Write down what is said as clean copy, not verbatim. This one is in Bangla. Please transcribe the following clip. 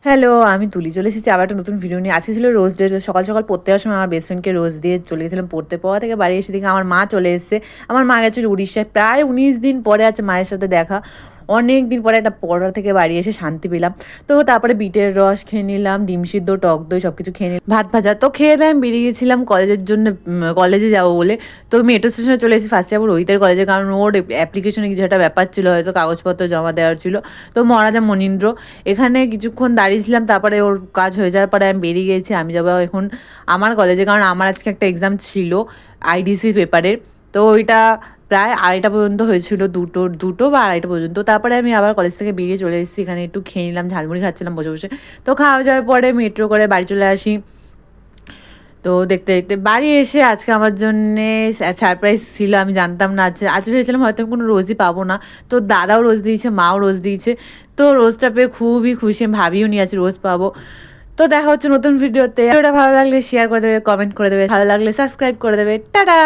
হ্যালো, আমি তুলি চলে এসেছি আবার একটা নতুন ভিডিও নিয়ে। আজকে ছিল রোজ ডে। সকাল সকাল পড়তে যাওয়ার সময় আমার বেস্ট ফ্রেন্ডকে রোজ দিয়ে চলে গেছিলাম পড়তে। পড়া থেকে বাড়ি এসে দেখি আমার মা চলে এসেছে। আমার মা গেছিল উড়িষ্যায়, প্রায় ১৯ দিন পরে আছে মায়ের সাথে দেখা। অনেক দিন পরে একটা পড়া থেকে বাড়ি এসে শান্তি পেলাম। তো তারপরে বিটের রস খেয়ে নিলাম, ডিম সিদ্ধ, টক দই সব কিছু খেয়ে নিলাম, ভাত ভাজা। তো খেয়ে দিয়ে আমি বেরিয়ে গেছিলাম কলেজের জন্য, কলেজে যাবো বলে। তো মেট্রো স্টেশনে চলে এসেছি ফার্স্টে যাবো রোহিতের কলেজে, কারণ ওর অ্যাপ্লিকেশনে কিছু একটা ব্যাপার ছিল, হয়তো কাগজপত্র জমা দেওয়ার ছিল। তো মহারাজা মনীন্দ্র এখানে কিছুক্ষণ দাঁড়িয়েছিলাম, তারপরে ওর কাজ হয়ে যাওয়ার পরে আমি বেরিয়ে গেছি। আমি যাবো এখন আমার কলেজে, কারণ আমার আজকে একটা এক্সাম ছিল আইডিসি পেপারের। তো ওইটা প্রায় ২:৩০ পর্যন্ত হয়েছিল, দুটো বা ২:৩০ পর্যন্ত। তারপরে আমি আবার কলেজ থেকে বেরিয়ে চলে এসেছি, এখানে একটু খেয়ে নিলাম, ঝালমুড়ি খাচ্ছিলাম বসে বসে। তো খাওয়া যাওয়ার পরে মেট্রো করে বাড়ি চলে আসি। তো দেখতে দেখতে বাড়ি এসে আজকে আমার জন্যে সারপ্রাইজ ছিল, আমি জানতাম না। আজ ভেবেছিলাম হয়তো কোনো রোজই পাবো না, তো দাদাও রোজ দিয়েছে, মাও রোজ দিয়েছে। তো রোজটা পেয়ে খুবই খুশি, আমি ভাবিও নি আজ রোজ পাবো। তো দেখা হচ্ছে নতুন ভিডিওতে। ভিডিওটা ভালো লাগলে শেয়ার করে দেবে, কমেন্ট করে দেবে, ভালো লাগলে সাবস্ক্রাইব করে দেবে। টাটা।